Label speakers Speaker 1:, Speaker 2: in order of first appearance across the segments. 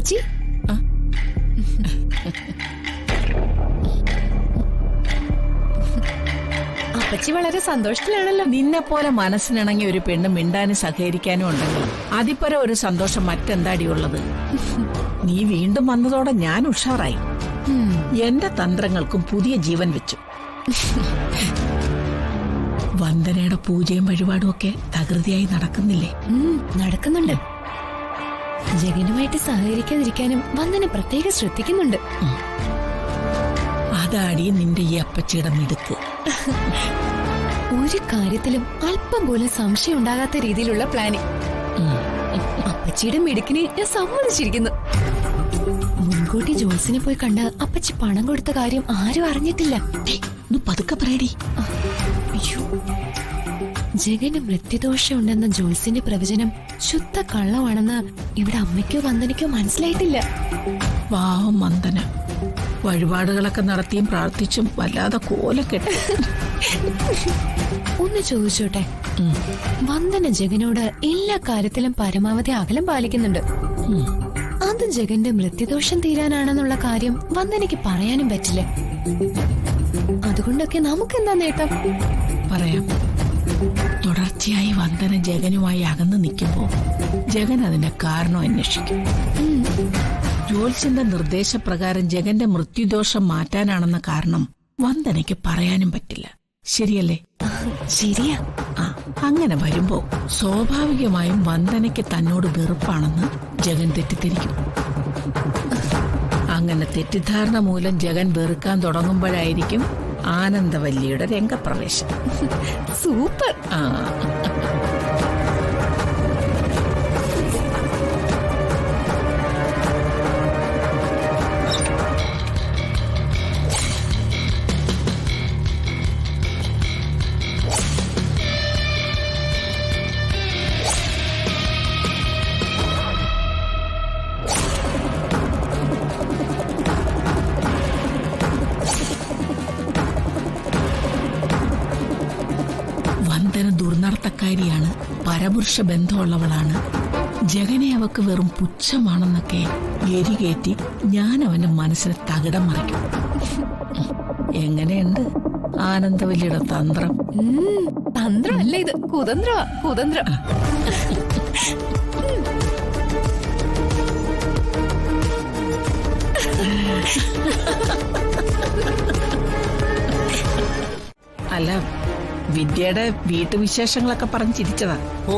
Speaker 1: അപ്പച്ചി അപ്പച്ചി വളരെ സന്തോഷത്തിലാണല്ലോ.
Speaker 2: നിന്നെ പോലെ മനസ്സിനിണങ്ങി ഒരു പെണ്ണ് മിണ്ടാനും സഹകരിക്കാനും ഉണ്ടെങ്കിൽ അതിപ്പരം ഒരു സന്തോഷം മറ്റെന്താടിയുള്ളത്? നീ വീണ്ടും വന്നതോടെ ഞാൻ ഉഷാറായി. എന്റെ തന്ത്രങ്ങൾക്കും പുതിയ ജീവൻ വെച്ചു. വന്ദനയുടെ പൂജയും വഴിപാടും ഒക്കെ തകൃതിയായി നടക്കുന്നില്ലേ?
Speaker 1: നടക്കുന്നുണ്ട്. ജഗനുമായിട്ട് സഹകരിക്കാതിരിക്കാനും വന്ദന പ്രത്യേകം ശ്രദ്ധിക്കുന്നുണ്ട്.
Speaker 2: അതാടി നിന്റെ ഈ അപ്പച്ചിയുടെ മിടുക്ക്.
Speaker 1: ഒരു കാര്യത്തിലും അല്പം പോലും സംശയം ഉണ്ടാകാത്ത രീതിയിലുള്ള പ്ലാനിങ്. അപ്പച്ചിയുടെ മിടുക്കിനെ ഞാൻ സമ്മതിച്ചിരിക്കുന്നു. മുൻകൂട്ടി ജോത്സിനെ പോയി കണ്ട് അപ്പച്ചി പണം കൊടുത്ത കാര്യം ആരും അറിഞ്ഞിട്ടില്ല.
Speaker 2: പതുക്കെ പറയടി.
Speaker 1: അയ്യോ, ജഗന് മൃത്യുദോഷമുണ്ടെന്ന ജോത്സിന്റെ പ്രവചനം ശുദ്ധ കള്ളമാണെന്ന് ഇവിടെ അമ്മയ്ക്കോ വന്ദനയ്ക്കോ മനസ്സിലായിട്ടില്ല.
Speaker 2: പാവം വന്ദന വഴിപാടുകളൊക്കെ നടത്തിയും പ്രാർത്ഥിച്ചും വല്ലാതെ കോലക്കെട്ട്.
Speaker 1: ഒന്ന് ചോദിച്ചോട്ടെ, വന്ദന ജഗനോട് എല്ലാ കാര്യത്തിലും പരമാവധി അകലം പാലിക്കുന്നുണ്ട്. അത് ജഗന്റെ മൃത്യുദോഷം തീരാനാണെന്നുള്ള കാര്യം വന്ദനയ്ക്ക് പറയാനും പറ്റില്ല. അതുകൊണ്ടൊക്കെ നമുക്കെന്താ നേട്ടം?
Speaker 2: പറയാം. തുടർച്ചയായി വന്ദന ജഗനുമായി അകന്നു നിൽക്കുമ്പോ ജഗൻ അതിന്റെ കാരണം അന്വേഷിക്കും. ജോത്സ്യന്റെ നിർദ്ദേശപ്രകാരം ജഗന്റെ മൃത്യുദോഷം മാറ്റാനാണെന്ന കാരണം വന്ദനയ്ക്ക് പറയാനും പറ്റില്ല. ശരിയല്ലേ?
Speaker 1: ശരിയാ.
Speaker 2: അങ്ങനെ വരുമ്പോ സ്വാഭാവികമായും വന്ദനയ്ക്ക് തന്നോട് വെറുപ്പാണെന്ന് ജഗൻ തെറ്റിദ്ധരിക്കും. അങ്ങനെ തെറ്റിദ്ധാരണ മൂലം ജഗൻ വെറുക്കാൻ തുടങ്ങുമ്പോഴായിരിക്കും ആനന്ദവല്ലിയുടെ രംഗപ്രവേശം.
Speaker 1: സൂപ്പർ.
Speaker 2: വന്ദന ദുർനടത്തക്കാരിയാണ്, പരപുരുഷ ബന്ധമുള്ളവളാണ്, ജഗനെ അവക്ക് വെറും പുച്ഛമാണെന്നൊക്കെ എരികേറ്റി ഞാൻ അവന്റെ മനസ്സിനെ തകിടം മറിക്കും. എങ്ങനെയുണ്ട് ആനന്ദവല്ലിയുടെ തന്ത്രം?
Speaker 1: തന്ത്രമല്ല ഇത്, കുതന്ത്രമാ. കുതന്ത്രം.
Speaker 2: അല്ല, വിദ്യയുടെ വീട്ടുവിശേഷങ്ങളൊക്കെ പറഞ്ഞ് ചിരിച്ചതാ.
Speaker 3: ഓ,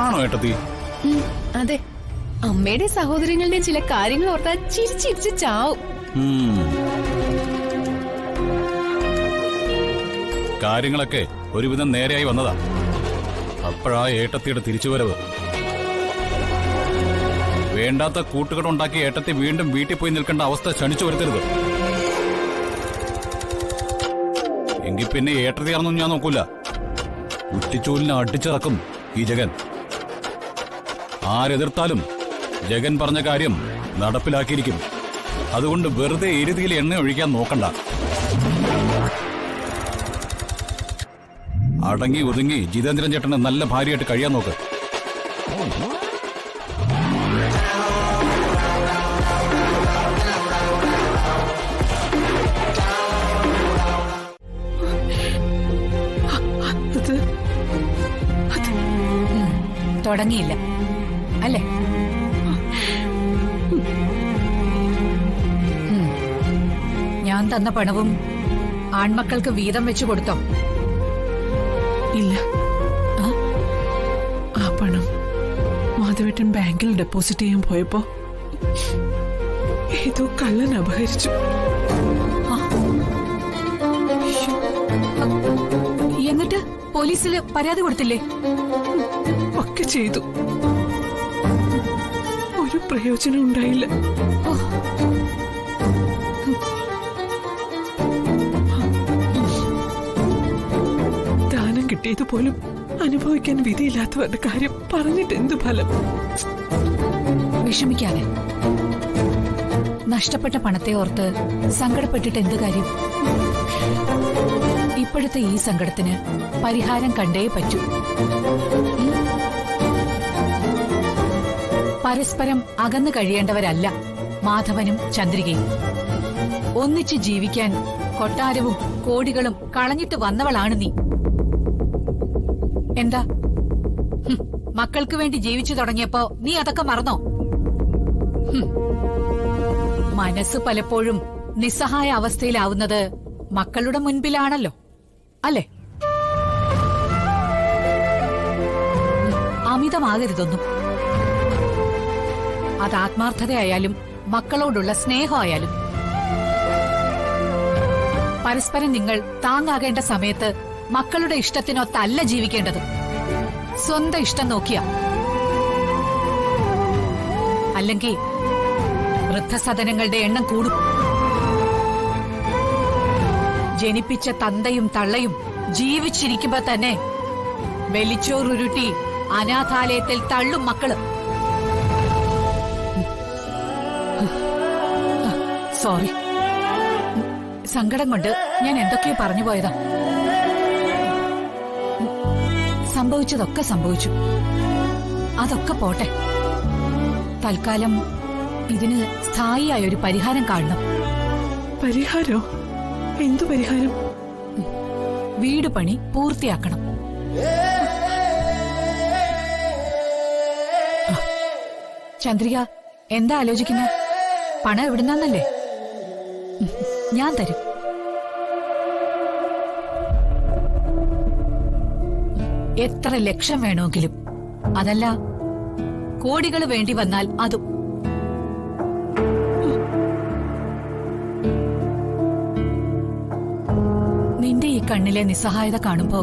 Speaker 3: ആണോ ഏട്ടത്തി?
Speaker 1: അതെ, അമ്മയുടെ സഹോദരങ്ങളുടെ ചില കാര്യങ്ങൾ ഓർത്താൽ ചിരിച്ചിരിച്ച് ചാവും.
Speaker 3: കാര്യങ്ങളൊക്കെ ഒരുവിധം നേരെയായി വന്നതാ. അപ്പോഴാ ഏട്ടത്തിയുടെ തിരിച്ചുവരവ്. വേണ്ടാത്ത കൂട്ടുകെട്ടുണ്ടാക്കി ഏട്ടത്തി വീണ്ടും വീട്ടിൽ പോയി നിൽക്കേണ്ട അവസ്ഥ ക്ഷണിച്ചു വരുത്തരുത്. എങ്കിൽ പിന്നെ ഏട്ടത്തിയാണെന്നും ഞാൻ നോക്കൂല. കുറ്റിച്ചൂലിനെ അടിച്ചിറക്കും ഈ ജഗൻ. ആരെതിർത്താലും ജഗൻ പറഞ്ഞ കാര്യം നടപ്പിലാക്കിയിരിക്കും. അതുകൊണ്ട് വെറുതെ എരുതിയിൽ എണ്ണ ഒഴിക്കാൻ നോക്കണ്ട. അടങ്ങി ഒതുങ്ങി ജിതേന്ദ്രൻ ചേട്ടന് നല്ല ഭാര്യയായിട്ട് കഴിയാൻ നോക്ക്.
Speaker 1: തുടങ്ങിയില്ല അല്ലേ?
Speaker 4: ഞാൻ തന്ന പണവും ആൺമക്കൾക്ക് വീതം വെച്ചു കൊടുത്തോ?
Speaker 2: ഇല്ല, ആ പണം മാധവേട്ടൻ ബാങ്കിൽ ഡെപ്പോസിറ്റ് ചെയ്യാൻ പോയപ്പോ ഏതോ കള്ളൻ അപഹരിച്ചു.
Speaker 4: എന്നിട്ട് പോലീസില് പരാതി കൊടുത്തില്ലേ?
Speaker 2: ഒക്കെ ചെയ്തു, ഒരു പ്രയോജനം ഉണ്ടായില്ല. ദാനം കിട്ടിയതുപോലും അനുഭവിക്കാൻ വിധിയില്ലാത്തവരുടെ കാര്യം പറഞ്ഞിട്ട് എന്ത് ഫലം?
Speaker 4: വിഷമിക്കാതെ. നഷ്ടപ്പെട്ട പണത്തെ ഓർത്ത് സങ്കടപ്പെട്ടിട്ട് എന്ത് കാര്യം? ഇപ്പോഴത്തെ ഈ സങ്കടത്തിന് പരിഹാരം കണ്ടേ പറ്റൂ. പരസ്പരം അകന്നു കഴിയേണ്ടവരല്ല മാധവനും ചന്ദ്രികയും. ഒന്നിച്ച് ജീവിക്കാൻ കൊട്ടാരവും കോടികളും കളഞ്ഞിട്ട് വന്നവളാണ് നീ. എന്താ മക്കൾക്ക് വേണ്ടി ജീവിച്ചു തുടങ്ങിയപ്പോ നീ അതൊക്കെ മറന്നോ? മനസ്സ് പലപ്പോഴും നിസ്സഹായ അവസ്ഥയിലാവുന്നത് മക്കളുടെ മുൻപിലാണല്ലോ, അല്ലേ? അമിതമാകരുതൊന്നും. അത് ആത്മാർത്ഥതയായാലും മക്കളോടുള്ള സ്നേഹമായാലും. പരസ്പരം നിങ്ങൾ താങ്ങാകേണ്ട സമയത്ത് മക്കളുടെ ഇഷ്ടത്തിനൊത്തല്ല ജീവിക്കേണ്ടത്. സ്വന്തം ഇഷ്ടം നോക്കിയ. അല്ലെങ്കിൽ വൃദ്ധസദനങ്ങളുടെ എണ്ണം കൂടും. ജനിപ്പിച്ച തന്തയും തള്ളയും ജീവിച്ചിരിക്കുമ്പോ തന്നെ വലിച്ചോറുരുട്ടി അനാഥാലയത്തിൽ തള്ളും മക്കള്. സോറി, സങ്കടം കൊണ്ട് ഞാൻ എന്തൊക്കെയോ പറഞ്ഞു പോയതാ. സംഭവിച്ചതൊക്കെ സംഭവിച്ചു. അതൊക്കെ പോട്ടെ. തൽക്കാലം ഇതിന് സ്ഥായിയായ ഒരു പരിഹാരം കാണണം.
Speaker 5: പരിഹാരോ? എന്തു പരിഹാരം?
Speaker 4: വീട് പണി പൂർത്തിയാക്കണം. ചന്ദ്രിക, എന്താ ആലോചിക്കുന്നത്? പണം എവിടുന്നല്ലേ? ഞാൻ തരും. എത്ര ലക്ഷം വേണമെങ്കിലും. അതല്ല, കോടികൾ വേണ്ടി വന്നാൽ അതും. നിന്റെ ഈ കണ്ണിലെ നിസ്സഹായത കാണുമ്പോ